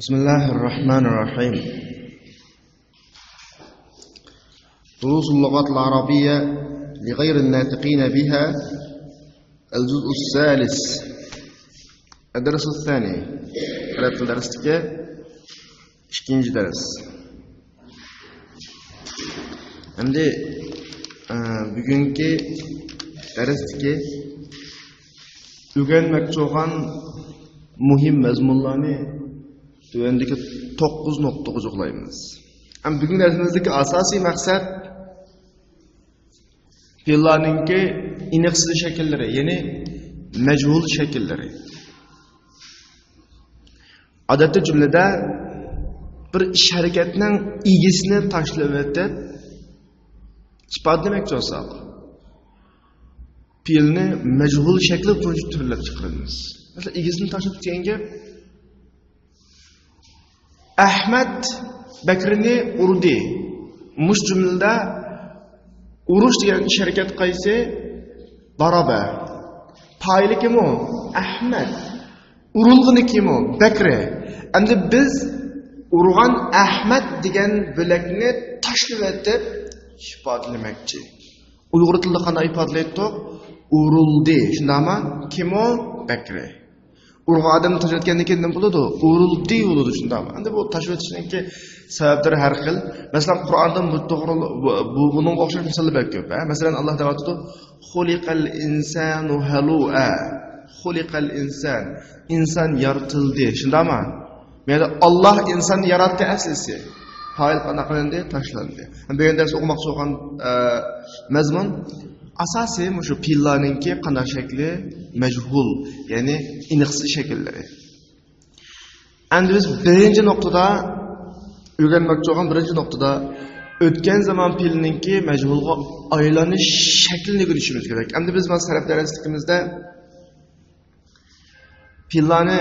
بسم الله الرحمن الرحيم. دروس اللغات العربية لغير الناطقين بها، الجزء الثالث، الدرس الثاني. قرأت درستك إشكينج درس. عندي bugünkü درستك öğrenmekçi olan muhim mazmunlarni tövendeki 9 noktaga qo'yamiz. Bugun darsimizdagi asosiy maqsad fe'llarningki iniqsiz shakllari, ya'ni majhul shakllari. Odatda jumlada bir ish harakatining egisini tashlab o'tib isbotlamoqchi bo'lsak, fe'lni majhul shakli bo'yicha turlab chiqaramiz. Masalan, egisini tashlab o'tganga Ahmad Bakrni urdi. Mush jumlada urush degan ish harakat qaysi? Baroba. Fa'ili kim o? Ahmad. Urilg'ini kim o? Bakri. Endi biz urgan Ahmad degan bo'lakni tashlab o'tib ifodalamoqchi. Uyg'ur tilida qanday ifodalaydi? Urildi. Shundaymi? Kim o? Bakri. Urg'a odam tashlayotgandan keyin nima bo'ladi? Urildi bo'ladi, shundaymi? Endi bu tashlayotishninki sabablari har xil. Masalan, Qur'onda buning o'xshash misollar ko'p. Masalan, Alloh taolo xuliqal insanu halua. Xuliqal insan. Inson yaratildi. Shundaymi? Ya'ni Alloh insonni yaratdi aslisi. Fa'il qanday qilindi? Tashlandi. Bu yerda o'qimoqchi bo'lgan mazmun asosiy shu fe'llarningki qanday shakli majhul, ya'ni iniqsiz shakllari. Endi biz birinchi nuqtada o'rganmoqchi bo'lgan birinchi nuqtada o'tgan zaman fe'lningki majhulga aylanish shaklini o'rganishimiz kerak. Endi biz sarf darsligimizda fe'llarni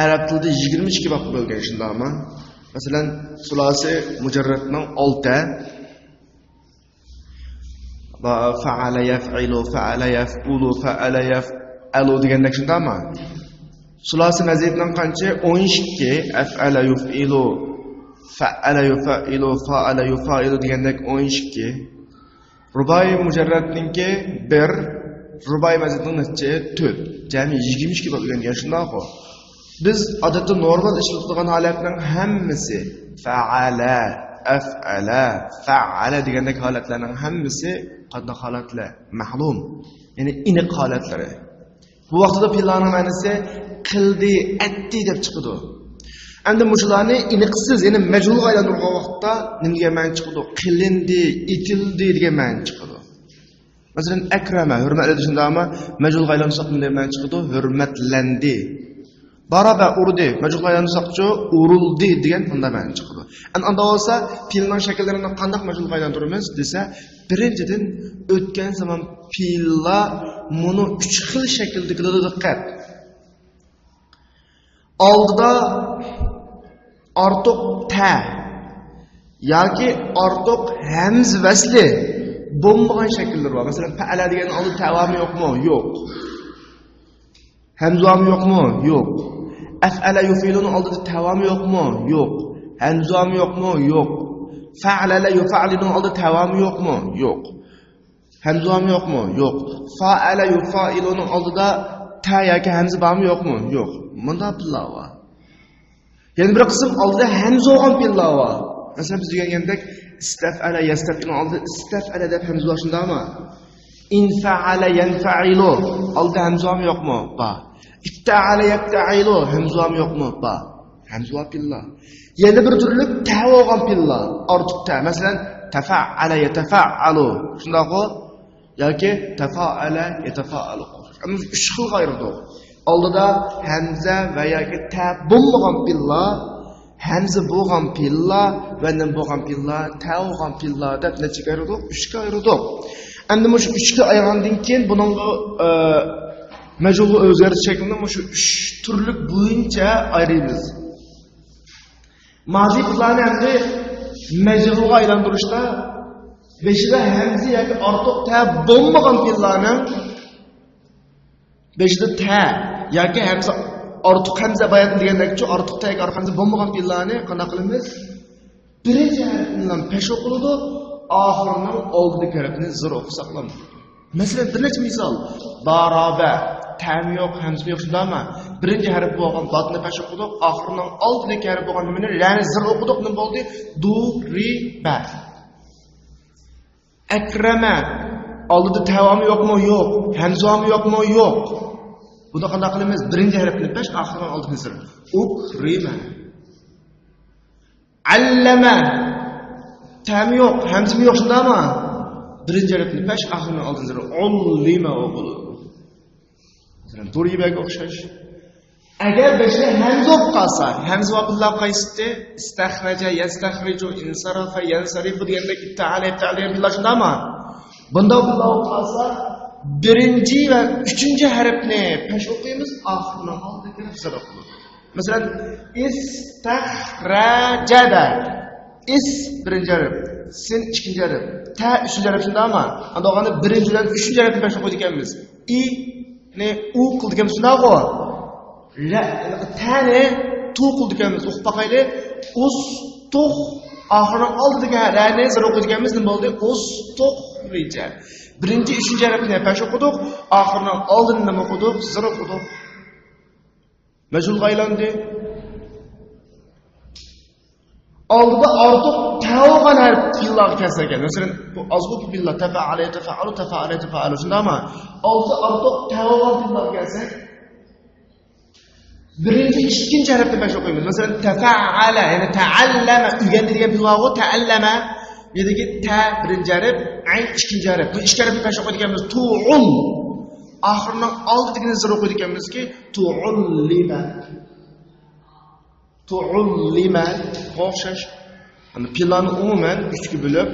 arab tilida 22 bab bo'lgan, shundaymi? Masalan, sulasi mujarradning 6 fa'ala yaf'ilu, fa'ala yaf'ulu, fa'ala yaf'alu degandek, shundaymi? Sulasi mazidning qancha? 12. Af'ala yuf'ilu, fa'ala yuf'ilu, fa'ala yuf'ilu degandek 12. Rubai mujarradningki 1, rubai mazidning necha? 4. Jami 22 bo'lgan, shundaymi? Biz odatda normal ishlatilgan holatning hammasi fa'ala, af'ala, fa'ala degandek holatlarning hammasi qanday holatlar? Ma'lum. Ya'ni iniq holatlari. Bu vaqtda fe'llarning ma'nosi qildi, atdi deb chiqadi. Endi mushularni iniqsiz, ya'ni majhulga aylantirgan vaqtda nima degan ma'no chiqadi? Qilindi, etildi degan ma'no chiqadi. Masalan, akrama, hurmatladi, shundaymi? Majhulga aylantirsak nima degan ma'no chiqadi? Hurmatlandi. Baraba urdi, majhulga aylantirsakchi urildi degan bunday ma'no chiqadi. Anda bo'lsa, fe'lning shakllarini qanday majhulga aylantiramiz desa, birinchidan o'tgan zaman fe'llar buni 3 xil shaklda qiladi, diqqat. Oldida ortiq ta yoki ortiq hamz vasli bo'lmagan shakllar bor. Masalan, fa'ala degan oldida tavami yo'qmi? Yo'q. Hamzami yo'qmi? Yo'q. Af'ala yuf'iluni oldida tavami yo'qmi? Yo'q. Hamzami yo'qmi? Yo'q. Fa'ala yuf'alinu oldida tavami yo'qmi? Yo'q. Hamzami yo'qmi? Yo'q. Fa'ala yuf'ilunu oldida ta yoki hamza bormi yo'qmi? Yo'q. Bunda fe'llar bor. Yana bir qism oldida hamza bo'lgan fe'llar bor. Masalan, biz degandek istaf'ala yastaf'inu oldida istaf'ala deb hamza bor, shundaymi? Infa'ala yanfa'ilu oldida hamzami yo'qmi? Bor. İtta'ala yatta'ilu hamzami yo'qmi? Bor. Hamza bor fe'llar. Yana bir turli ta bo'lgan fe'llar, ortiq ta. Masalan, tafa'ala yatafa'alu. Shundaqmi? Yoki tafa'ala yatafa'alu. Ammo 3 xil ayirdi. Oldida hamza va yoki ta bo'lmagan fe'llar, hamza bo'lgan fe'llar va nim bo'lgan fe'llar, ta bo'lgan fe'llar deb necha ayirdi? 3 ga ayirdi. Endi shu 3 ga ayirgandan keyin buning majhul o'zgarish shaklini shu 3 turlik bo'yicha ayiramiz. Mazi fe'llarni endi majhulga aylantirishda beshida hamza yoki ortiq ta bo'lmagan fe'llarning beshida ta yoki hamza ortiq hamza bayat degandekchi ortiq tag orqamizda bo'lmagan fe'llarni qanday qilamiz? Birinchi harf bilan pesh o'qiladi, oxirining oldidagi harfni zir o'qisak ham. Masalan, bir necha misol. Daraba, tam yo'q, hamza yo'q shundaymi? Birinchi harf bo'lgan dodni pesh o'qidik, oxirining oldidagi harf bo'lgan nimani yani zir o'qidik, nima bo'ldi? Duriba. Akrama. Oldida tavomi yo'qmi? Yo'q. Hamzami yo'qmi? Yo'q. Buni qanday qilamiz? Birinchi harfni pesh, oxirining oldini zir. Ukrima. Allama. Tam yo'q, hamzami yo'q shundaymi? Birinchi harfni pesh, oxirining oldini zir. Ullima o'qildi. Masalan, Duribaga o'xshash. Agar beshta hamza bo'lib qolsa, hamza vaqtlar qaysida? Istakhraja, yastakhriju, insarafa, yansarifu degandek ta'ala billar shundaymi? Bunda bo'lib qolsa, birinchi va uchinchi harfni pesh o'qiymiz, oxirining oldidagi harf zir o'qiladi. Masalan, istakhrajada. Is birinchi harf, sin ikkinchi harf, ta uchinchi harf shundaymi? Andog'ani birinchi bilan uchinchi harfni pesh o'qiydi ekanmiz. I ne u qildik shundaymi? La tane tu qildik ekanmiz. O'qib boqaylik. Ustuq oxirining oldidagi ra'ni zir o'qiydi ekanmiz. Nima bo'ldi? Ustuqrija. Birinchi, uchinchi harfni pesh o'qidik, oxirining oldini nima o'qidik? Zir o'qidik. Majhulga aylandi. Oldida ortiq tavogan harf fe'llar kelsa ekan. Masalan, bu azbuki billah tafa'ala tafa'alu shundaymi? Oldida ortiq tavogan fe'llar kelsa, birinchi, ikkinchi harfni pesh o'qiymiz. Masalan, tafa'ala, ya'ni ta'allama, o'rgandi degan fe'l-u ta'allama. Yerdagi ta birinchi harf, ayn ikkinchi harf. Bu ikki harfni pesh o'qiydi ekanmiz. Tu'un. Oxirining oldidagini zir o'qiydi ekanmizki, tu'ullima. Tu'ullima o'xshash. Ana fe'llarni umuman 3 ga bo'lib,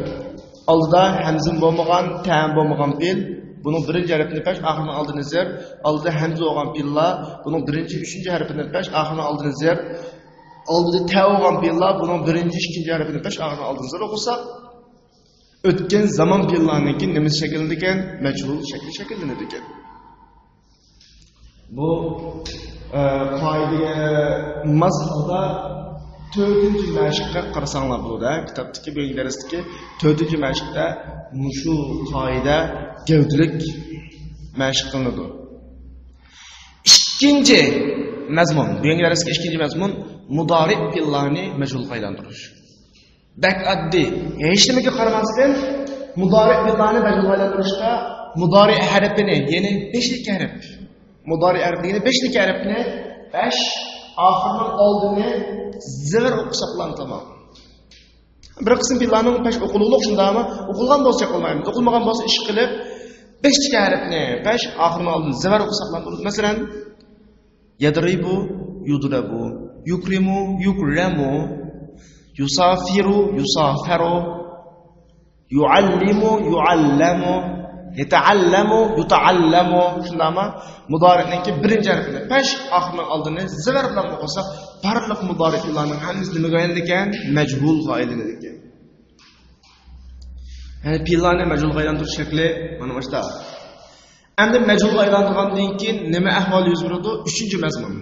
oldida hamza bo'lmagan, ta bo'lmagan fe'l, buning birinchi harfini pesh, oxirining oldini zir, oldida hamza bo'lgan fe'llar, buning birinchi, uchinchi harfini pesh, oxirining oldini zir, oldida ta bo'lgan fe'llar, buning birinchi, ikkinchi harfini pesh, oxirining oldini zir o'qisa, o'tgan zamon fe'llarining nima shakllanadi ekan? Majhul shakli shakllanadi ekan. Bu qoidaga mazhabda 4-mashqqa qarasanglar bo'ladi. Kitobdagi bu darsdagi 4-mashqda shu qoida gavdalik mashq qilinadi. Ikkinchi mazmun, bu darsdagi ikkinchi mazmun mudori fe'llarni majhulga aylantirish. Bak addi, hech nimaga qaramasdan mudori fe'llarni majhulga aylantirishda mudori harfini, ya'ni 5lik harf. Mudori harfini 5lik harfni pesh, oxirining oldini zir o'qisaqlar tamom. Bir qism fe'llarning pesh o'qiluvlik shundaymi? O'qilgan bo'lsa qilmaymiz. O'qilmagan bo'lsa ish qilib 5lik harfni pesh, oxirining oldini zir o'qisaqlar bo'ladi. Masalan, yadribu, yudrabu, yukrimu, yukramu, yusafiru, yusafaru, yuallimu, yuallamu, yeta'allamu, yuta'allamu shundaymi? Mudori'ninki birinchi harfini pesh, oxirining oldini zir bilan o'qisa, barliq mudori fe'llarning hammasi nimaga aylanadi ekan? Majhulga aylanadi ekan. Ya'ni fe'llarni majhulga aylantirish shakli mana bu yerda. Endi majhulga aylantirgandan keyin nima ahvol yuz beradi? 3-mazmun.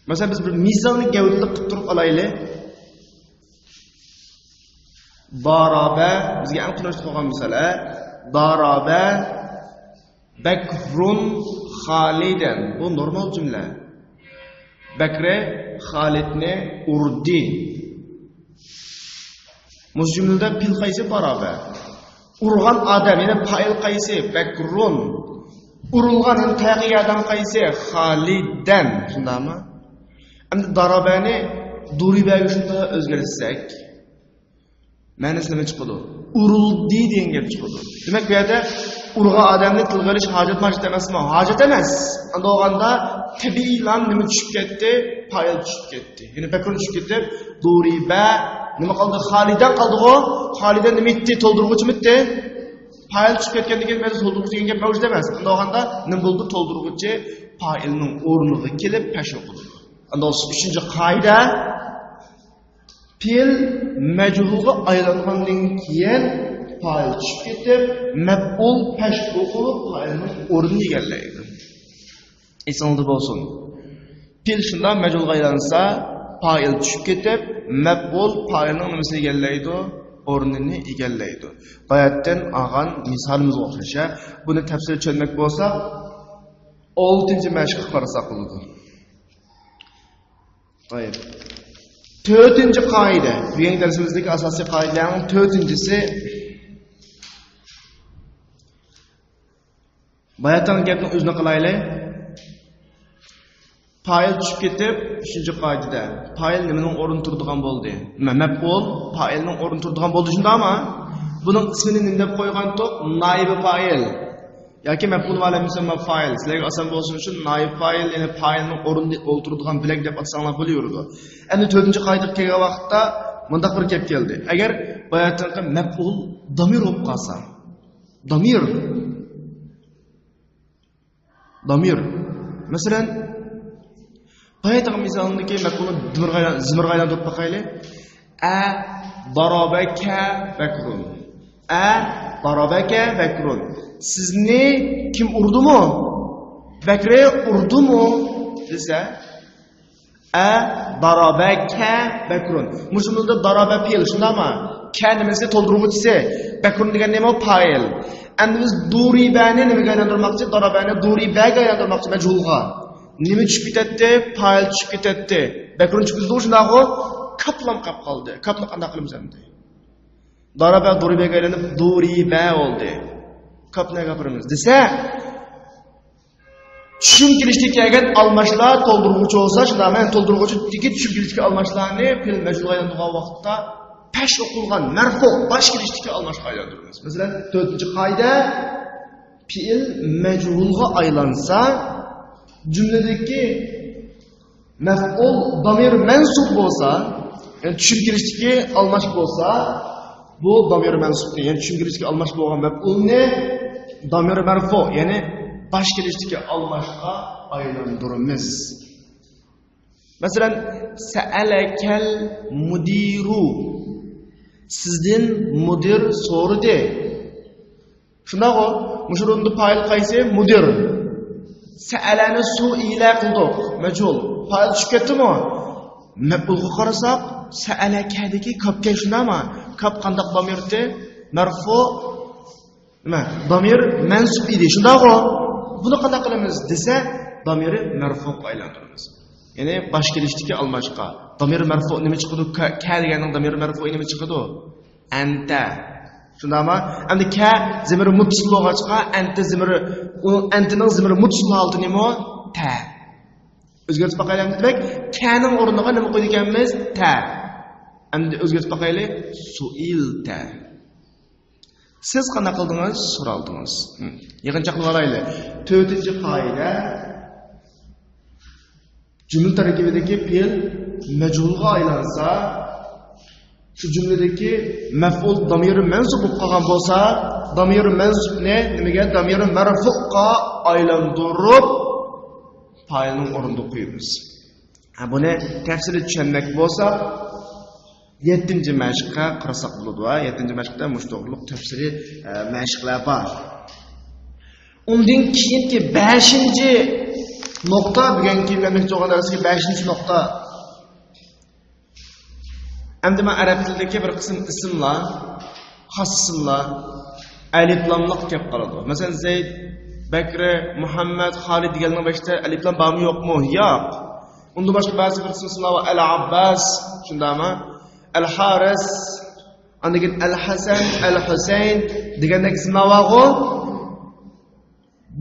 Masalan, biz bir misolni gavdalik qilib turib olaylik. Daraba, bizga eng qulay bo'lgan misol, daraba Bakrun Xalidan. Bu normal jumla. Bakre Xalidni urdi. Bu jumlada fil qaysi barobar? Urgan odam, ya'ni fa'il qaysi? Bakrun. Urilgan tag'iy odam qaysi? Xalidan. Shundaymi? Endi darabani duribaga shunda o'zgartirsak, ma'nosi nima chiqadi? Urildi degan gap chiqadi. Demak, bu yerda urgan odamni tilga olish hojat emasmi? Hojat emas. Unda olganda tabiiylan nima tushib ketdi? Fa'il tushib ketdi. Ya'ni bakrun tushib ketdi. Duriba nima qoldi? Xalidan qoldi-ku. Xalidan nima etdi? To'ldiruvchi mitdi? Fa'il tushib ketgandan keyin ma'nosi to'ldiruvchi degan gap mavjud emas. Unda olganda nima bo'ldi? To'ldiruvchi fa'ilning o'rniga kelib pesh o'qildi. Unda 3-qoida fe'l majhulga aylangandan keyin fa'il tushib ketib, maf'ul pesh o'qilib, fa'ilning o'rnini egallaydi. Esingizda bo'lsin. Pil shunda majulga aylansa, fa'il tushib ketib, maf'ul fa'ilning nimasi egallaydi? O'rnini egallaydi. Bayatdan olgan misolimiz o'xshash. Buni tafsil tushunmak bo'lsa, 6-mashqqa qarasak bo'ladi. To'yib. 4-qoida. Bugun darsimizdagi asosiy qoidaning 4-si bayatdan gapni o'zini qilaylik. Fa'il tushib ketib, 3-qoidada fa'il nimaning o'rnini turadigan bo'ldi? Maf'ul fa'ilning o'rnini turadigan bo'ldi shundami? Buning ismini nima deb qo'ygandik? Naib fa'il. Yoki maf'ul va musamma fa'il. Sizlarga oson bo'lsin uchun naib fa'il, ya'ni fa'ilning o'rnida o'tiradigan bilak deb atsanglar bo'laveradi. Endi 4-qoidaga kelgan vaqtda bundaq bir gap keldi. Agar bayatdan maf'ul damir bo'lib qolsa, damir. Masalan, bayatdan misolindagi maf'ulni zimirga aylantirib boqaylik. Darabaka bakrun. Darabaka bakrun. Sizni kim urdimi? Bakri urdimi? Desa, darabaka bakrun. Mushunda daraba fe'l, shundami? Ka nimasi to'ldiruvchisi, bakrun degan nima? Fa'il. Endi biz duribani nimaga aylantirmoqchi? Darabani duribaga aylantirmoqchi majhulga. Nima tushib ketdi? Fa'il tushib ketdi. Bakrun tushib ketdi, shundaqo kaplam qolib qoldi. Kapni qanday qilamiz endi? Daraba duribaga aylanib duriba oldi. Kapni gapiramiz desa, tushuntirishlik kelgan almashlar to'ldiruvchi bo'lsa, shunda men to'ldiruvchi tushuntirishga almashlarni fil majhulga aylantirgan vaqtda pesh o'qilgan marfu bosh kelishlikka almashga aylantiramiz. Masalan, 4-qoida fi'il majhulga aylansa, jumladagi maf'ul damir mansub bo'lsa, ya'ni tushuntirishga almash bo'lsa, bu damir mansubni, ya'ni tushuntirishga almash bo'lgan maf'ulni damir marfu, ya'ni bosh kelishlikka almashga aylantiramiz. Masalan, sa'alakal mudiru. Sizdan mudir so'radi. Shundaqo, mushurunda fa'il qaysi? Mudir. Sa'alani su'ila qildik. Majhul. Fa'il tushib ketdimi? Maf'ulga qarasak, sa'alakadagi kopga shundami? Kop qanday damirdi? Marfu. Nima? Damir mansub edi. Shundaqo, buni qanday qilamiz desa, damiri marfuga aylantiramiz. Ya'ni bosh kelishlikka almashqa. Damir marfu nima chiqadi? Ka deganning damir marfu nima chiqadi? Anta. Shundami? Endi ka zamiri muttasil bo'lg'achqa, anta zamiri, antining zamiri muttasil holati nima? Ta. O'zgartib boqaylik demak, kaning o'rniga nima qo'ydik ekanmiz? Ta. Endi o'zgartib boqaylik, su'ilta. Siz qanday qildingiz? So'raldingiz. Yig'inchoqlik olaylik. 4-qoida jumla tarkibidagi fe'l majhulga aylansa, shu jumladagi maf'ul damiri mansub bo'lib qolgan bo'lsa, damir mansubni nimaga? Damir marfu'ga aylantirib fa'ilning o'rniga qo'yamiz. Buni tafsili tushunmak bo'lsa, 7-mashqqa qarasak bo'ladi va 7-mashqda mushtoqlik tafsili mashqlar bor. Undan keyingi 5-nuqta bugun kelganlik bo'lgan darsiga 5-nuqta. Endi men arab tilidagi bir qism ismlar, xos ismlar, alif lamliq kelib qoladi. Masalan, Zayd, Bakri, Muhammad, Xolid deganning boshida alif lam bormi yo'qmi? Yo'q. Unda boshqa ba'zi bir ismlar va Al-Abbas, shundami? Al-Haris, andakin Al-Hasan, Al-Husayn degandek ismlar bor.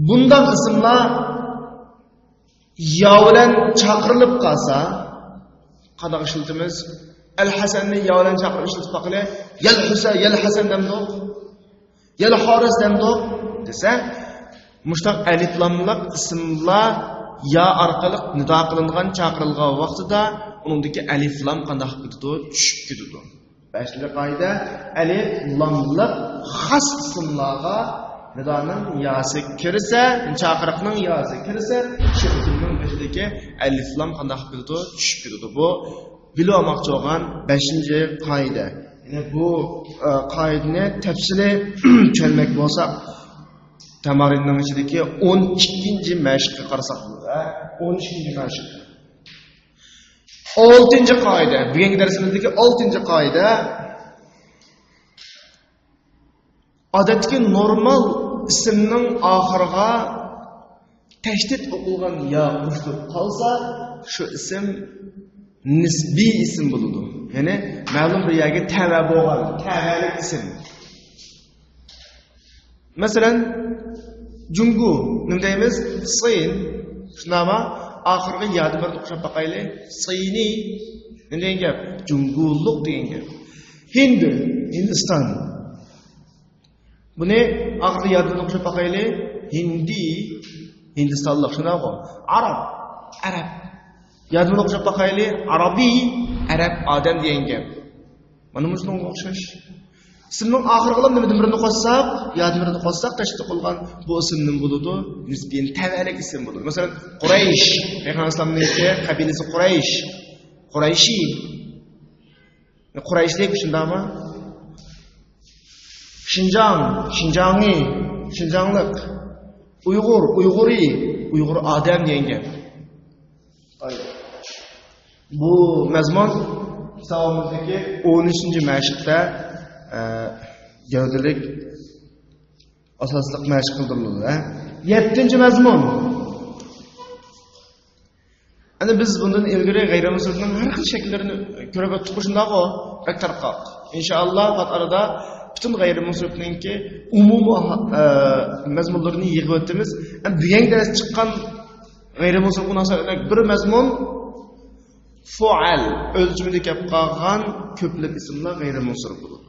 Bundan ismlar yo bilan chaqirilib qolsa, qanday ishlatamiz? Al-Hasanni yo bilan chaqirib ishlatib boqaylik. Yal Husayn, yal Hasan demdoq. Yal Haris demdoq desa, mushtaq alif lamliq ismlar ya orqali nido qilingan chaqirilgan vaqtida uningdagi alif lam qanday ketadi? Tushib ketadi. 5-qoida alif lamliq xos ismlarga nidoning yosi kirsa, chaqiriqning yosi kirsa, shu ismning boshidagi alif lam qanday ketadi? Tushib ketadi. Bu bilmoqchi bo'lgan 5-qoida. Ya'ni bu qoidani tafsili tushunmak bo'lsa, tamarinning ichidagi 12-mashqqa qarasak bo'ladi. 12-mashq. Oltinchi qoida. Bugungi darsimizdagi 6-qoida. Odatdagi normal ismning oxiriga tashdid o'qilgan ya qo'shilib qolsa, shu ism nisbiy ism bo'ladi. Ya'ni ma'lum bir yerga tava bo'lgan, tavalik ism. Masalan, jungu nima deymiz? Sin. Shunama oxirgi yadi bir o'xshab baqayli. Sini nima degan gap? Junguluq degan gap. Hind, Hindiston. Buni oxirgi yadi bir o'xshab baqayli. Hindi, Hindistonlik shunaqa. Arab. Yadi bir o'xshab baqayli. Arabiy, Arab odam degan gap. Mana shunga o'xshash. İsmning oxirgidan nimadan birini qo'shsak, yodi birini qo'shsak, tashkil qilgan bu ismning bo'ladi, nisbiyan tavalik ism bo'ladi. Masalan, Quraysh, Payg'ambar alayhisolamning qabilasi Quraysh. Qurayshi. Qurayshlik shundami? Xinjiang, Xinjiangi, Xinjianglik. Uyg'ur, Uyg'uri, Uyg'ur odam degan gap. Bu mazmun kitobimizdagi 13-mashqda gavdalik asosliq mashq qildiriladi. 7-mazmun. Ana biz bundan ilgari g'ayrimusulmonning har xil shaklarini ko'rib o'tdik shundaqo, tarqaq. Inshaalloh faqat arada butun g'ayrimusulmonninki umumiy mazmunlarini yig'ib o'tamiz. Bugun dars chiqqan g'ayrimusulmon asosan bir mazmun fual o'lchimida kelib qolgan ko'plab ismlar g'ayrimusul bo'ladi.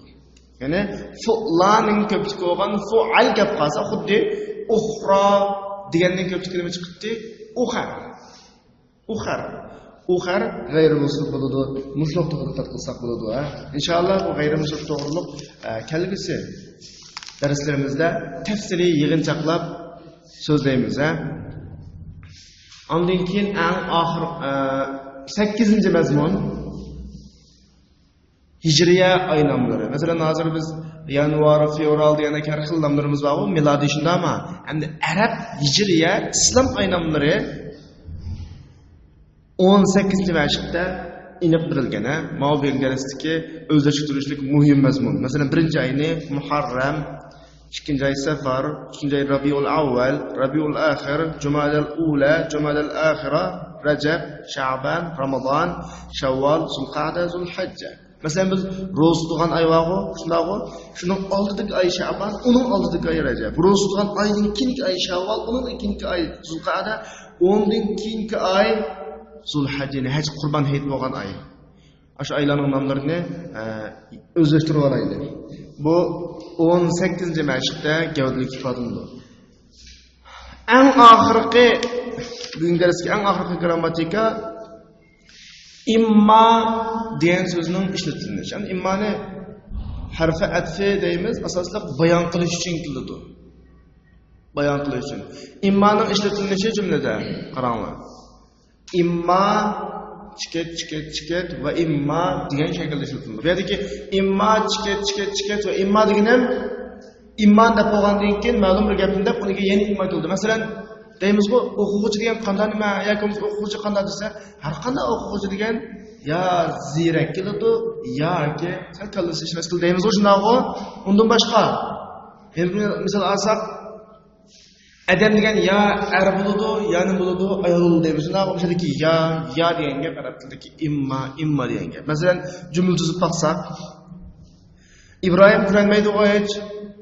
Yani fu'laning ko'pchiligi bo'lgan fu'al gap qolsa, xuddi uxra deganning ko'pchiligi chiqdi, uxar g'ayrimusul bo'ladi. Mushloq to'g'ri tarqilsak bo'ladi. Inshaalloh bu g'ayrimusul to'g'riliq kelgusi darslarimizda tafsiliy yig'inchoqlab so'zlaymiz. Ondan keyin eng oxir 8-mazmun Hijriya ay nomlari. Masalan, hozir biz yanvar, fevral degan har xil nomlarimiz bor, milodiy shundami? Endi Arab Hijriya islom ay nomlari 18-mashqda iniq berilgan. Ma'lum darasdagi o'zlashtirishlik muhim mazmun. Masalan, birinchi oyni Muharram, ikkinchi oy Safar, uchinchi oy Rabiul Awwal, Rabiul Akhir, Jumadal Ula, Jumadal Akhira, Rajab, Sha'ban, Ramazon, Shawwal, Zulqa'da, Zulhajja. Masalan biz ro'z tutgan oy bor, shundaqo, shuning oldidagi oy Sha'ban, uning oldidagi oy Rajab. Ro'z tutgan oyning keyingi oy Shawwal, uning keyingi oy Zulqa'da, undan keyingi oy Zulhajja, Haj Qurban hayit bo'lgan oy. Shu oylarning nomlarini o'zlashtirib olaylik. Bu 18-mashqda gavdalik ifodalanadi. Eng oxirgi bugun darsga eng oxirgi grammatika imma degan so'zning ishlatilinishi. Yani immani harfi atfi deymiz, asosli bayon qilish uchun keladi. Bayon qilish uchun. Immaning ishlatilinishi jumlada qaranglar. Imma chiket va imma degan shaklda ishlatiladi. Bu yerdagi imma chiket va imma deganim imman deb bo'lgandan keyin ma'lum bir gapni deb uniga yana imma aytildi. Masalan, deymiz-ku, o'quvchi degan qanday nima yoki o'quvchi qanday desa, har qanday o'quvchi degan ya ziyrak keladi yoki sal kallasi ishlas qil deymiz-ku, shundaqo. Undan boshqa misol olsak, adam degan ya er bo'ladi, yani bo'ladi, ayol bo'ladi deymiz. Shundaqo o'shadagi ya degan gap arab tilidagi imma degan gap. Masalan, jumla tuzib baqsak, İbrahim kuranmaydi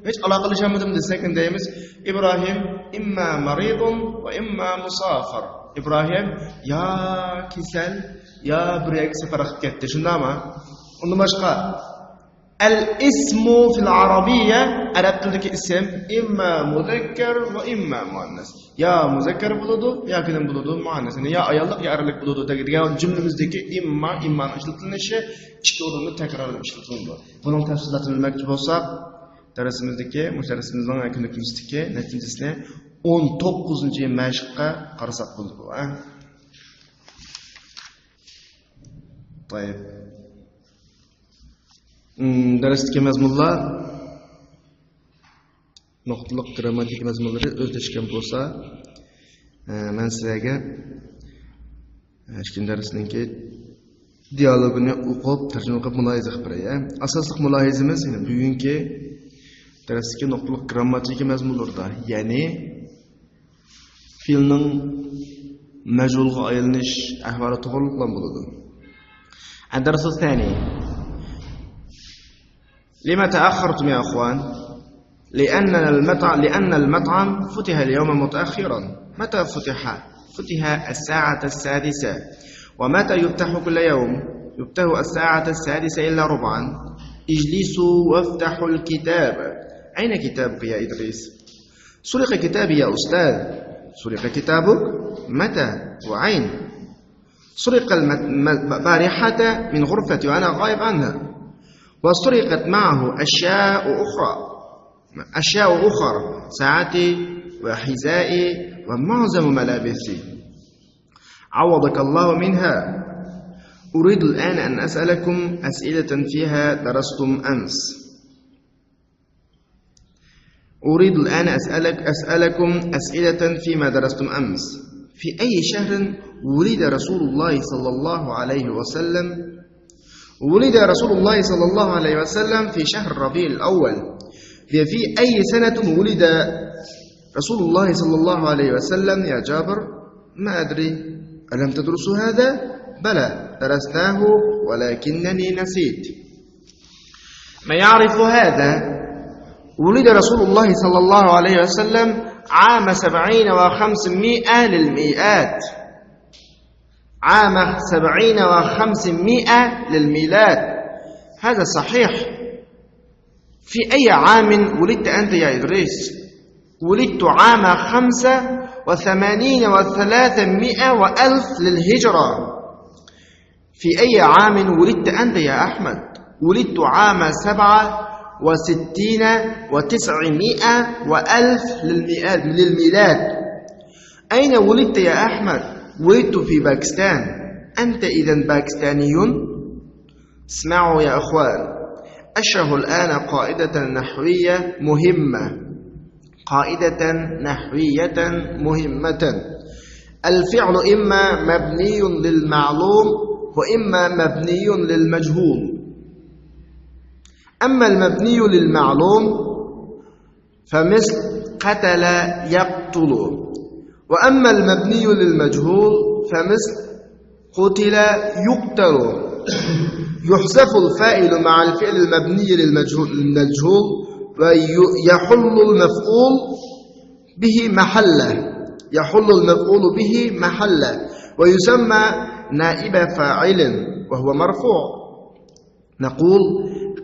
hiç aloqalashamadim desak deymiz. İbrahim imma maridun va imma musafir. İbrahim ya kasal ya bir yerga safar qilib ketdi. Shundami? Undan boshqa al-ismu fil arabiyya arab tilidagi ism imma muzakkar va imma muannas. Ya muzakkar bo'ladi yoki bo'ladi muannas. Ya ayollik ya erlik bo'ladi degan jumlamizdagi immani ishlatilinishi ikki o'rinda takrorlanib ishlatiladi. Buning tafsilotini bilmoqchi bo'lsak, darsimizdagi, musharasimizning kunimizdagi natijasini 19-mashqqa qarasak bo'ldi. To'yib. Darsdagi mazmunlar nuqtaliq grammatik mazmunlari o'zlashgan bo'lsa, men sizlarga ishkin darsningki dialogini o'qib, tarjima qilib mulohaza qilib beray. Asosli mulohazamiz bugungi darsdagi nuqtalik grammatika mazmunlarida, ya'ni fe'lning majhulga aylanish ahvoli to'g'riliq bilan bo'ladi. الدرس الثاني لما تأخرتم يا أخوان؟ لأن المطعم فتح اليوم متأخرا. متى فتح؟ فتح الساعة 6. ومتى يفتح كل يوم؟ يفتح الساعة 6 إلا ربعا. اجلسوا وافتحوا الكتاب. أين كتابك يا إدريس؟ سرق كتابي يا أستاذ. سرق كتابك؟ متى وأين؟ سرق البارحة من غرفتي وأنا غائب عنها، وسرقت معه أشياء أخرى ساعتي وحذائي ومعظم ملابسي، عوضك الله منها. أريد الآن أن أسألكم أسئلة فيها درستم أمس. أريد الآن أسألكم أسئلة فيما درستم أمس. في أي شهر ولد رسول الله صلى الله عليه وسلم؟ ولد رسول الله صلى الله عليه وسلم في شهر ربيع الأول. في أي سنة ولد رسول الله صلى الله عليه وسلم يا جابر؟ ما أدري. ألم تدرسوا هذا؟ بلى درسناه ولكنني نسيت. ما يعرف هذا؟ ولد رسول الله صلى الله عليه وسلم عام 70 و500 للمئات. عام 70 و500 للميلاد. هذا صحيح. في أي عام ولدت أنت يا إدريس؟ ولدت عام 85 و300 وألف للهجرة. في أي عام ولدت أنت يا أحمد؟ ولدت عام 67 و900 وألف للميلاد. أين ولدت يا أحمد؟ ولدت في باكستان. أنت إذن باكستاني؟ اسمعوا يا أخوان، أشرح الآن قاعدة نحوية مهمة. قاعدة نحوية مهمة. الفعل إما مبني للمعلوم وإما مبني للمجهول. أما المبني للمعلوم فمثل قتل يقتل، وأما المبني للمجهول فمثل قتل يقتل. يحذف الفاعل مع الفعل المبني للمجهول ويحل المفعول به محله. يحل المفعول به محله ويسمى نائب فاعل وهو مرفوع. نقول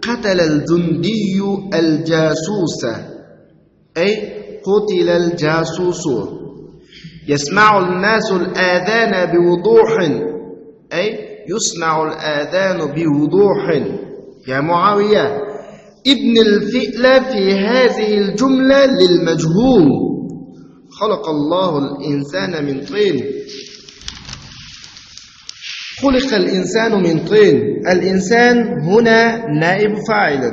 قتل الجندي الجاسوس، أي قتل الجاسوس. يسمع الناس الآذان بوضوح، أي يسمع الآذان بوضوح. يا معاوية، ابن الفعل في هذه الجملة للمجهول. خلق الله الإنسان من طين. خلق الإنسان من طين. الإنسان هنا نائب فاعل.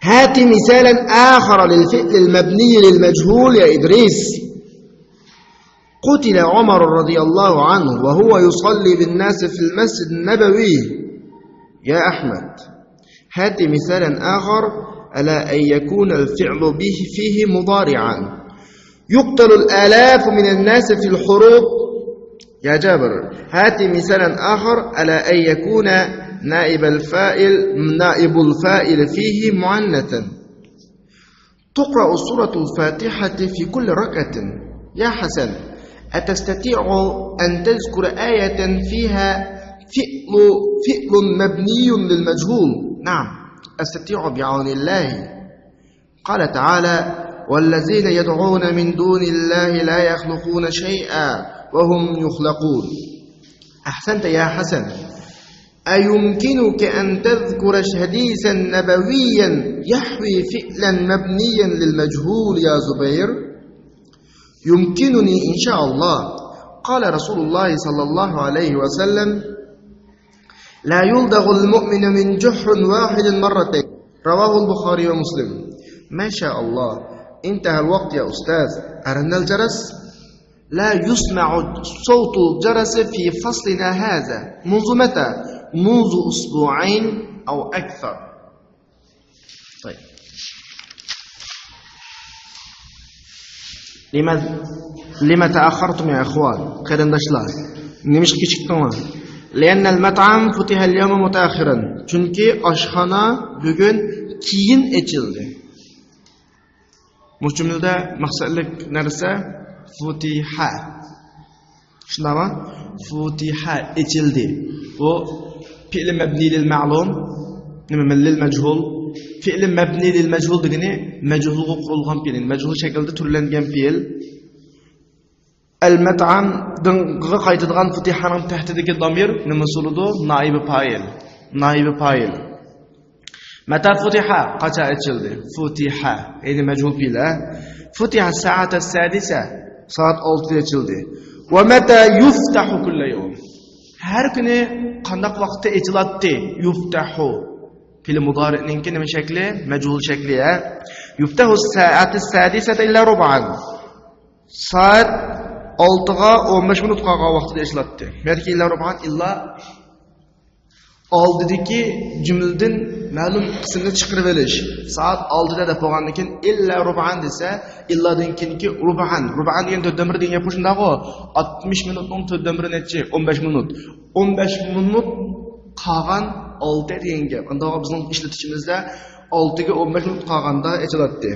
هات مثالا آخر للفعل المبني للمجهول يا إدريس. قتل عمر رضي الله عنه وهو يصلي بالناس في المسجد النبوي. يا أحمد، هات مثالا آخر على أن يكون الفعل به فيه مضارعا. يقتل الآلاف من الناس في الحروب. يا جابر، هات مثالا آخر على أن يكون نائب الفاعل فيه معنثا. تقرأ سورة الفاتحة في كل ركعة. يا حسن، أتستطيع أن تذكر آية فيها فعل مبني للمجهول؟ نعم أستطيع بعون الله. قال تعالى: والذين يدعون من دون الله لا يخلقون شيئا وهم يخلقون. أحسنت يا حسن. أيمكنك أن تذكر حديثا نبويا يحوي فعلا مبنيا للمجهول يا زبير؟ يمكنني إن شاء الله. قال رسول الله صلى الله عليه وسلم: لا يلدغ المؤمن من جحر واحد مرتين. رواه البخاري ومسلم. ما شاء الله، انتهى الوقت يا أستاذ. أرنا الجرس. لا يسمع صوت الجرس في فصلنا هذا منذ متى؟ منذ أسبوعين أو أكثر. طيب. لما تأخرتم يا إخوان؟ قرنداشlar. نمش kechikdinglar? لأن المطعم فتح اليوم متأخرا. Chunki oshxona bugun keyin ochildi. Bu jumlada maqsadlik narsa futiha. Shunami? Futiha ochildi. Bu fi'l mabni lil ma'lum, nima lil majhul. Fi'l mabni lil majhul degani majhulga qurilgan fe'l, majhul shaklda turlangan fe'l. Al-mat'am dinga qaytadigan futihaning tahtidagi domir nima so'ludi? Naibi fa'il. Naibi fa'il. Mata futiha qacha ochildi? Futiha, endi majhul fe'l. Futiha soat as-sadisa, soat 6 da ochildi. Va mata yuftahu kullu yawm. Har kuni qanday vaqtda ochiladi? Yuftahu. Fe'l mudari'ning nima shakli? Majhul shakli. Yuftahu as-soat as-sadisata illa rub'an. Soat 6ga 15 minut qolgan vaqtida ishlatdi. Balki illa rub'an illa oldidagi jumladan ma'lum qismni chiqarib olish. Soat 6da deb bo'lgandan keyin illa rub'an desa, illadan keyingi rub'an. Rub'an degan 4 degan gap shundaqo. 60 minutning 4 nechi? 15 minut. 15 minut qolgan 6 degan gap. Unda bizning ishlatishimizda 6ga 15 minut qolganda aytiladi.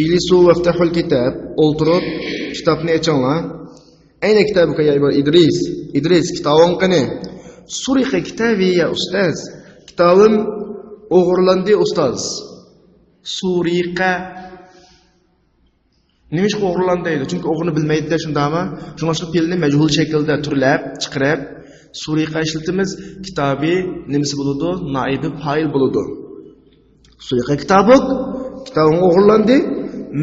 İlisu vaftahul kitab, o'ltirib kitobni ochinglar. Ayna kitabuka ya Idris? Idris, kitobing qani? Suriqa kitabi ya ustaz. Kitobim o'g'irlandi ustoz. Suriqa nimish o'g'irlandi deydi? Chunki o'g'rini bilmaydi-da, shundami? Shuning uchun fe'lni majhul shaklda turlab, chiqarib, suriqa ishlatimiz. Kitobi nimasi bo'ladi? Naibi fa'il bo'ladi. Suriqa kitabuk, kitobing o'g'irlandi.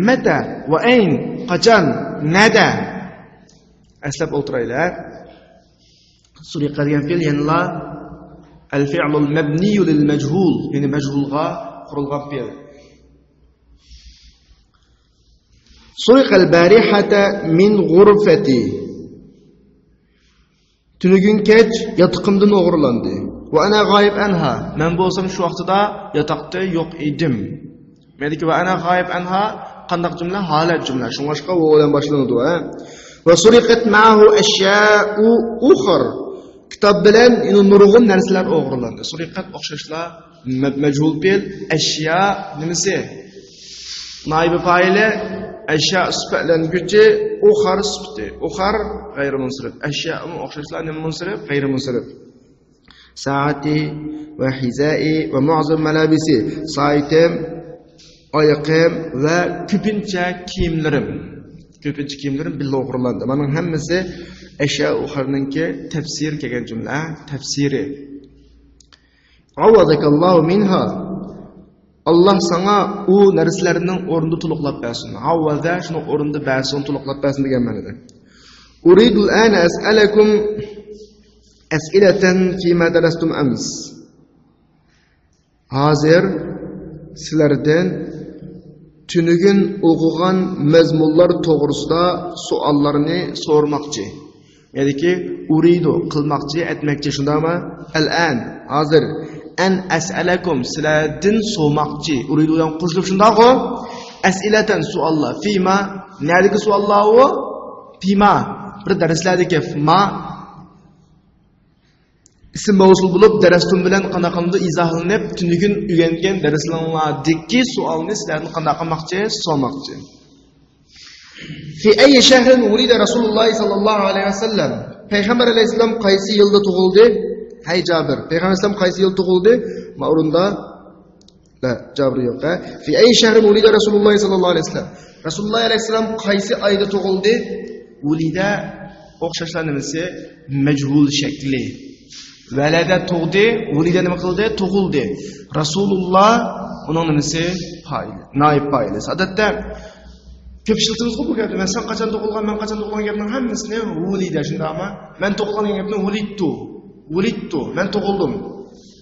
Mata va ayn, qachon, nada. Aslab o'tiraylar. Suriqa degan fe'l yana al-fi'l al-mabni lil-majhul, ya'ni majhulga qurilgan fe'l. Suriqa al-barihata min ghurfati. Tunugun kech yotiqimdan o'g'irlandi. Va ana g'oyib anha. Men bo'lsam shu vaqtida yotoqda yo'q edim. Mediki va ana g'oyib anha qandaq jumla? Holat jumla. Shunga va bilan boshlanadi. Va suriqat ma'ahu ashya'u ukhra. Kitob bilan nurg'un narsalar o'g'irlandi. Suriqat o'xshashlar majhul fe'l, ashya nimasi? Naib fa'ili, ashya sifatlanguvchi, ukhar sifati. Ukhar g'ayri munsirif. Ashya o'xshashlar nima munsirif? G'ayri munsirif. Saati va hizai va mu'azzam malabisi. Soatim, oyoqim va ko'pincha kiyimlarim. Ko'pincha kiyimlarim billa o'g'irlandi. Buning hammasi ashya uxarninki tafsir kelgan jumla, tafsiri. Avazakallohu minha. Allah sana u narsalarning o'rnida to'liqlab bersin. Avaza shuni o'rnida bersin, to'liqlab bersin degan ma'noda. Uridu al-ana as'alakum as'ilatan fima darastum ams. Hozir sizlardan tunugun o'qigan mazmunlar to'g'risida savollarni so'rmoqchi. Ya'ni uridu qilmoqchi, aytmoqchi, shundami? Al-an, hozir an as'alakum sizlardan so'rmoqchi. Uridudan qo'shilib shundaqo? As'ilatan savollar. Fima, nerdagi savollar u? Fima, bir darslardagi ma ism mavsul bo'lib, darastum bilan qanaqanday izohlanib, tunugun o'rgangan darslarlardagi savolni sizlardan qanday qilmoqchi, so'rmoqchi. Fi ay shahrin wulida Rasululloh sallallohu alayhi vasallam? Payg'ambar alayhisalom qaysi yilda tug'ildi? Hay Jabir, Payg'ambar alayhisalom qaysi yilda tug'ildi? Ma'runda la, Jabir yo'q. Fi ay shahrin wulida Rasululloh sallallohu alayhi vasallam? Rasululloh alayhisalom qaysi oyda tug'ildi? Wulida o'xshashlar nimasi? Majhul shakli. Valada tug'di, wulida nima qildi? Tug'ildi. Rasululloh uning nimasi? Fa'il, naib fa'il. Odatda ko'p ishlatamiz bu gapni. Men sen qachon tug'ilgan, men qachon tug'ilgan gapning hammasini wulida, shundaqmi? Men tug'ilgan gapni wulidtu, men tug'ildim.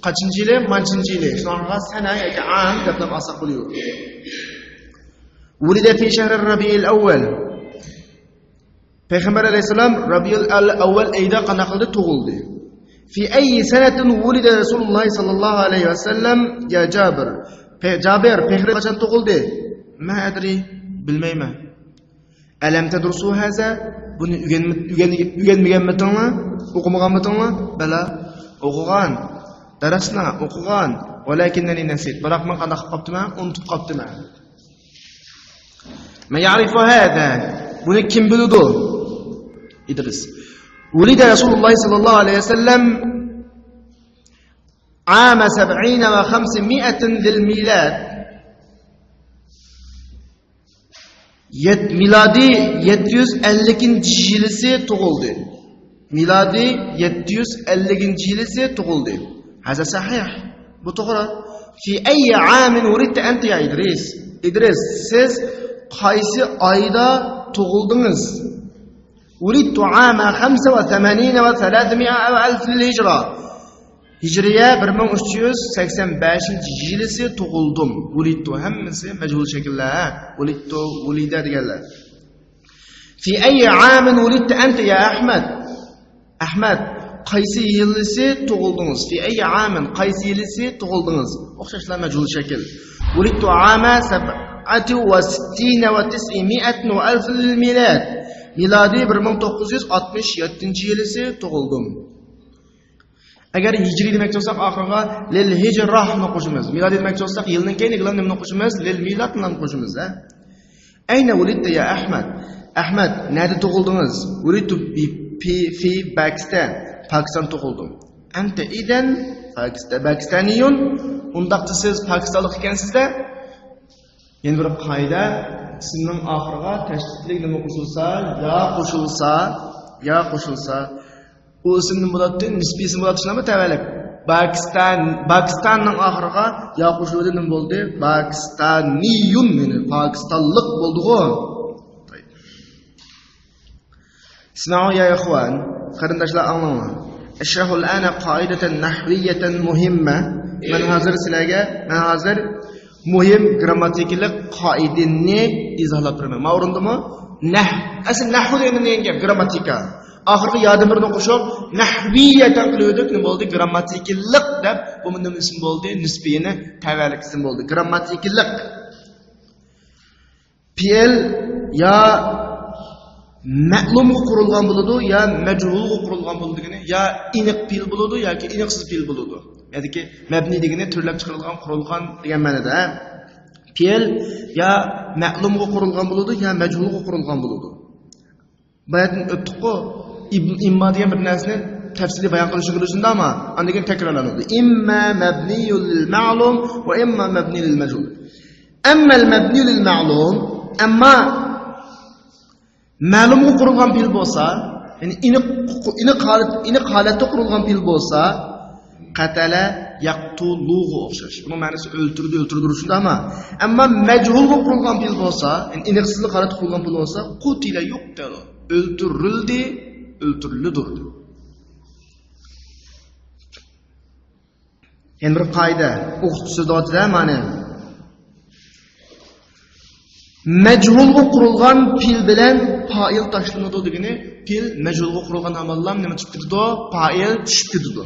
Qachinchi yili, manchinchi yili. Shunaqa sana yoki an deb olsak bo'laveradi. Wulida fi shahr ar-rabi'il awwal. Payg'ambar alayhisalom Rabiul Awwal oyida qana qildi tug'ildi. Fi ayyi sanatin wulida Rasululloh sallallohu alayhi vasallam ya Jabir. Jabir payg'ambar qachon tug'ildi? Ma adri, bilmayman. Alam tadrusu haza? Buni o'rganmaganmidingmi? O'qimaganmidingmi? Bala, o'qigan. Darasna o'qigan. Walakinnani nasit. Biroq men qana qilib qoptiman, unutib qoptiman. Ma ya'rifu hada? Buni kim biladi? İdris. Wulida Rasululloh sallallohu alayhi vasallam عام 70 و500 للميلاد. Miladi 750-yilisi tug'ildi. Miladi 750-yilisi tug'ildi. Haza sahih. Bu to'g'ri. Fi ayyi amin wuridta anta ya Idris? Idris, siz qaysi oyda tug'ildingiz? Wulidtu ama 85 و 300 ألف للهجرة. Hijriye 1385-yilisi tug'ildim. Wulidtu hammasi majhul shaklda. Wulidtu wulida deganlar. Fi ayyi amin wulidta anta ya Ahmad? Ahmad, qaysi yilisi tug'ildingiz? Fi ayyi amin qaysi yilisi tug'ildingiz? O'xshashlar majhul shakl. Wulidtu ama 67 و 900 ألف للميلاد. Miladi 1967-yilisi tug'ildim. Agar hijriy demoqchi bo'lsak, oxirga lil hijrahni qo'shamiz. Milodiy demoqchi bo'lsak, yilning keyingidan nimani qo'shamiz? Lil miladni qo'shamiz, a? Ayna wulidta ya Ahmad? Ahmad, nerede tug'ildingiz? Wulidtu fi Pakistan. Pakistan tug'ildim. Anta idan Pakistaniyun. Undaqda siz Pokistonlik ekansiz-da? Yana bir qoida, ismning oxiriga tashdidlik nima qo'shilsa, ya qo'shilsa, u ismning bo'ladi, nisbiy ism bo'ladi, shunami tavallab. Pakistanning oxiriga ya qo'shildi, nima bo'ldi? Pakistaniyun, meni Pokistonlik bo'ldi-ku. Isma'u ya ikhwan, qarindoshlar anglanglar. Ashrahu al-ana qoidatan nahwiyatan muhimma. Men hozir muhim grammatikalik qoidani izohlab beraman. Ma'lummi? Asl nahv degani nega? Grammatika. Oxirgi yadim birini qo'shib, nahviyatan qildik, nima bo'ldi? Grammatikalik deb, bu nima ism bo'ldi? Nisbiyini tavallik ism bo'ldi. Grammatikalik. Fe'l ya ma'lumga qurilgan bo'ladi, ya majhulga qurilgan bo'ladi, ya iniq fe'l bo'ladi yoki iniqsiz fe'l bo'ladi. Ya'ni mabni degani turlab chiqarilgan, qurilgan degan ma'noda. Fe'l ya ma'lumga qurilgan bo'ladi, ya majhulga qurilgan bo'ladi. Bayatni o'tdiq-ku, imma degan bir narsani tafsili bayon qilishni o'rgandimi? Undan keyin takrorlanadi. Imma mabniyul lil ma'lum va imma mabni lil majhul. Amma al mabni lil ma'lum, amma ma'lumga qurilgan fe'l bo'lsa, ya'ni iniq holatda qurilgan fe'l bo'lsa, qatala yaqtuluhu o'xshash. Buning ma'nosi o'ltirdi, amma majhulga qurilgan fe'l bo'lsa, ya'ni iniqsizlik holatda qurilgan fe'l bo'lsa, qutila yuqtalu. O'ltirildi. Endi bir qoida o'qituvchilarda mana majhulga qurilgan fe'l bilan fa'il tashlanadi degani, fe'l majhulga qurilgan amallar nima tushib ketadi? Fa'il tushib ketadi.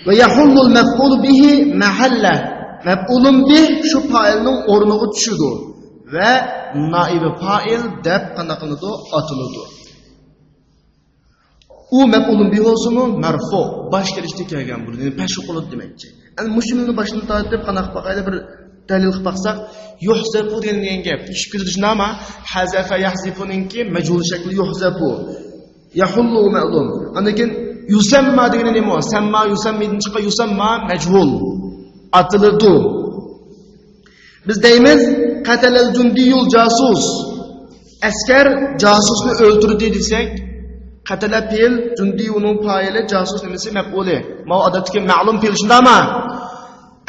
Va yahullu al-maf'ul bihi mahalla. Maf'ulun bih shu fa'ilning o'rniga tushadi va noibi fa'il deb qanaqiladi? Atiladi. U maf'ulun bih bo'lsa-mu, marfu, bosh kelishda kelgan bo'ladi. Ya'ni pashq qiladi demakchi. Ana mushumni boshini tortib qanaqa baqayda bir dalil qilib baqsak, yuhzafu degan gap. Tushib ketadi shunami? Hazafa yahzifuninki majhul shakli yuhzafu. Yahullu ma'lum. Undan keyin yusamma degani nima? Samma yusammidan chiqa yusamma majhul. Atiladi. Biz deymiz qatalal jundiyul jasus. Askar jasusni o'ldirdi desak, qatala fe'l jundiy uning fa'ili, jasus nimasi maf'uli. Ma odatdagi ma'lum fe'l shundami?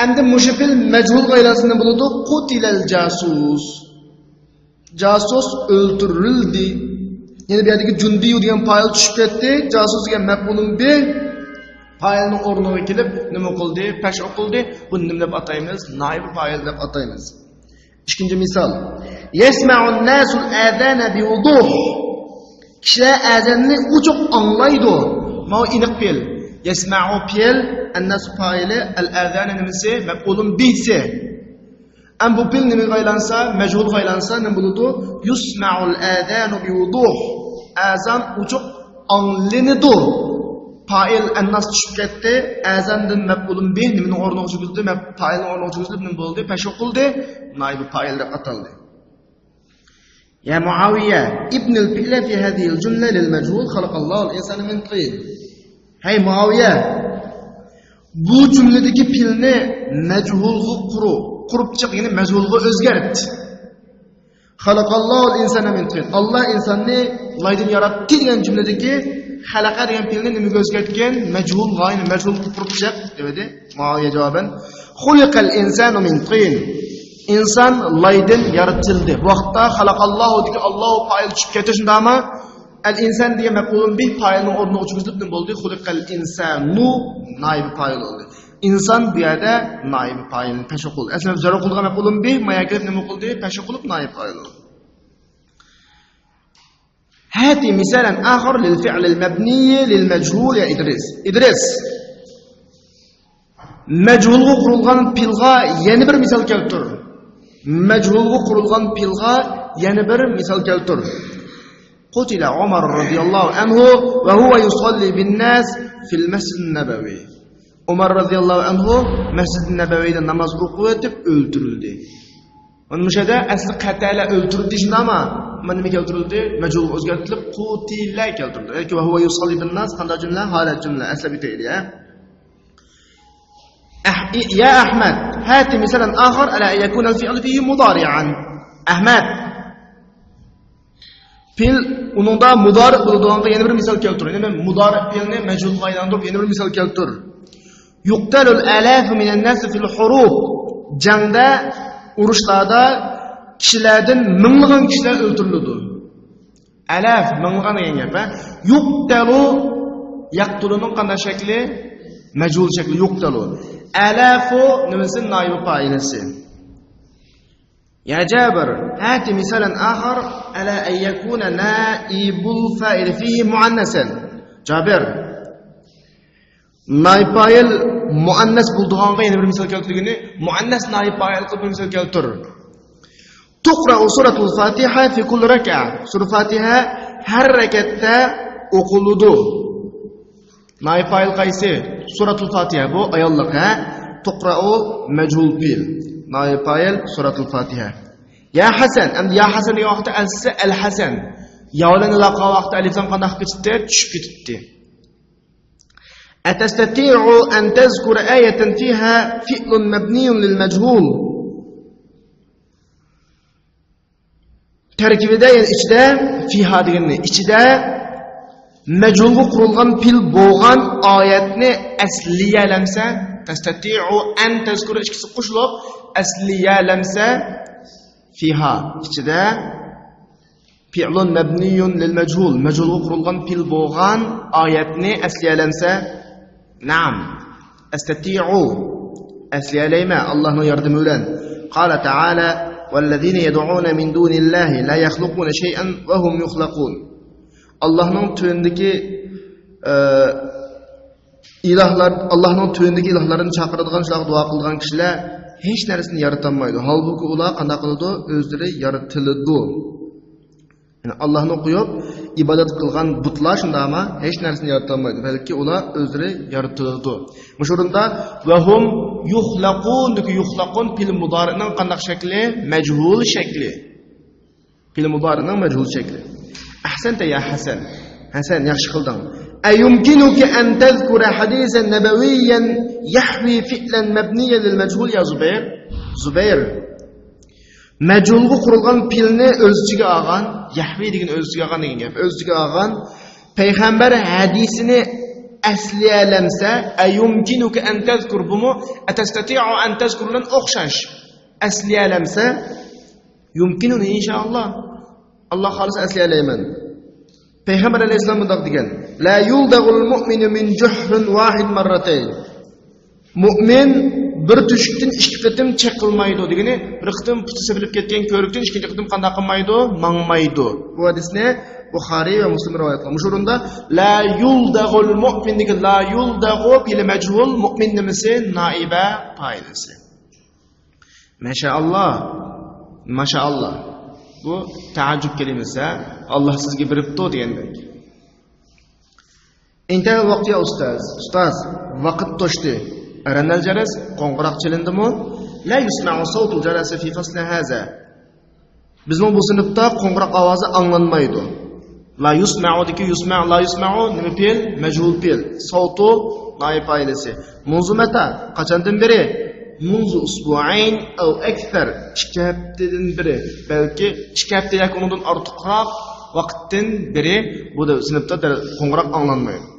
Endi mushu fe'l majhul g'aylasini bo'ladi, qutilal jasus. Jasus o'ldirildi. Ya'ni bu yerdagi jundiy degan fa'il tushib ketdi, jasus degan maf'ulun bi fa'ilning o'rniga kelib nima qildi? Pash o'qildi. Buni nima deb ataymiz? Naib fa'il deb ataymiz. Ikkinchi misol. Yasma'un nasul adana biwuduh. Kishilar azanni uchuq anglaydi. Ma iniq fe'l. Yasma'u fe'l, annas fa'ili, al-azan nimasi? Maf'ulun bihi. Am bu fe'l nima qaylansa, majhul qaylansa nima bo'ladi? Yusma'ul azanu biwuduh. Azan uchuq anglinidu. Fa'il annas tushib ketdi. Azandan maf'ulun bihi nimaning o'rniga tushildi? Fa'ilning o'rniga tushildi, nima bo'ldi? Pesh qildi. Naib fa'il deb ataldi. يا معاوية ابن الفعل في هذه الجملة للمجهول خلق الله الإنسان من طين. هاي معاوية bu cümledeki fiilni majhulga qurib chiq, ya'ni majhulga o'zgart. Xalaqallohu al-insana min tin. Alloh insonni laydan yaratdi degan jumladagi xalaqa degan fiilni nimaga o'zgartgan? Majhul g'oyni majhul qurib chiq dedi. Muaviya javoban xuliqal insanu min tin. İnsan laydan yaratildi. Vaqtda xalaqallohu degan Alloh fa'il tushib ketdi shundami? Al-insan degan maf'ulun bih fa'ilning o'rniga o'tkazilib nima bo'ldi? Xuliqal insanu naib fa'il bo'ldi. İnsan bu yerda naib fa'ilni peşi qildi. Aslida zarur qilgan maf'ulun bih mayakir nima qildi? Peşi qilib naib fa'il bo'ldi. Hati misalan akhar lil fi'l al mabni lil majhul ya Idris. Idris majhulga qurilgan fi'lga yana bir misol keltir. Majhulga qurilgan fi'lga yana bir misol keltir. قتل عمر رضي الله عنه وهو يصلي بالناس في المسجد النبوي. Umar radhiyallahu anhu Masjid-i Nabaviyda namoz o'qib o'tib o'ldirildi. Mana bu yerda asli qatala o'ldirildi shundami? Mana nima keltirildi? Majhul o'zgartirilib qutila keltirildi. Yoki va huwa yusalli bin nas qanday jumla? Holat jumla asli bitayli ya. Ya Ahmad, hati misalan akhar ala yakuna al-fi'l fihi mudari'an. Ahmad Fil uningda mudari bo'ladigan yana bir misol keltir. Ya'ni mudari fe'lni majhulga aylantirib yana bir misol keltir. Yuqtalul alaf minan nas fil huruf. Jangda, urushlarda kishilardan minglagan kishilar o'ldiriladi. Alaf minglagan degan gap, ha? Yuqtalu yaqtuluning qanday shakli? Majhul shakli yuqtalu. Alafu nimasi naib fa'ilasi. يا جابر هات مثالا آخر على أن يكون نائب الفاعل فيه مؤنثا. جابر نائب فاعل مؤنث bulduğanga yeni bir misal keltirgeni مؤنث نائب فاعل qilib bir misal keltir. تقرأ سورة الفاتحة في كل ركعة. سورة الفاتحة her rekatta o'qiladi. نائب فاعل qaysi? سورة الفاتحة bu ayollik, ha? تقرأ majhul fi'l. نائب فاعل سورة الفاتحة. يا حسن أم يا حسن يا وقت الحسن يا ولن لقى وقت ألفان قناخ كتت شكتت. أتستطيع أن تذكر آية فيها فعل مبني للمجهول؟ تركيب داية إجدا في هذه إجدا مجهول قرulgan فعل بوغان آياتني أصلية لمسة. تستطيع أن تذكر إشكس قشلوب أصلية لمسة فيها إجدا فعل مبني للمجهول. مجهول قرulgan فعل بوغان آياتني أصلية لمسة. نعم أستطيع أصلية ليما الله يردم لنا. قال تعالى والذين يدعون من دون الله لا يخلقون شيئا وهم يخلقون. Allah'ın tövündeki ilahlar, Allah'ın tövündeki ilahlarını çağıradigan, şular dua qilgan kishilar hech narsani yaratanmaydi. Halbuki ular qanday qiladi? O'zlari yaratiladi. Yani Allah'ni qo'yib ibodat qilgan butlar shundami? Hech narsani yaratanmaydi. Balki ular o'zlari yaratiladi. Mushurunda va hum yuxlaqun deki yuxlaqun fil mudari'ning qanday shakli? Majhul shakli. Fil mudari'ning majhul shakli. أحسنت يا حسن. حسن yaxshi qilding. أيمكنك أن تذكر حديثا نبويا يحوي فعلا مبنيا للمجهول يا زبير؟ زبير majhulga qurilgan fe'lni o'z ichiga olgan, yahvi degan o'z ichiga olgan degan gap. O'z ichiga olgan payg'ambar hadisini asliyalamsa, ayumkinuka an tazkur bumu atastati'u an tazkur bilan o'xshash. Asliyalamsa yumkinuni inshaalloh. Allah xolis asliyalayman. Payg'ambar alayhisalom bunday degan: "La yuldagul mu'minu min juhrin wahid marratayn." Mu'min bir tüşükten iki qitim çekilmaydı degeni bir qitim putu sepilib ketgan ko'rikdan ikkinchi qitim qanday qilmaydi? Mangmaydi. Bu hadisni Buxoriy va Muslim rivoyat qilgan. Shu o'rinda la yuldag'ul mu'min degan la yuldag'u bil majhul mu'min nimasi naiba foydasi. Mashaalloh. Mashaalloh. Bu taajjub kelimasi. Alloh sizga beribdi degandek. Intay vaqti ya ustoz. Ustoz, vaqt to'shdi. Aranal jaras qo'ng'iroq chalindimi? La yusma'u sawtul jarasi fi fasli haza. Bizning bu sinfda qo'ng'iroq ovozi anglanmaydi. La yusma'u deki yusma' la yusma'u nima fe'l? Majhul fe'l. Sawtu naib failasi. Munzu mata qachondan beri? Munzu usbu'ayn aw akthar. 2 haftadan beri, balki 2 hafta yoki undan ortiqroq vaqtdan beri bu sinfda qo'ng'iroq anglanmaydi.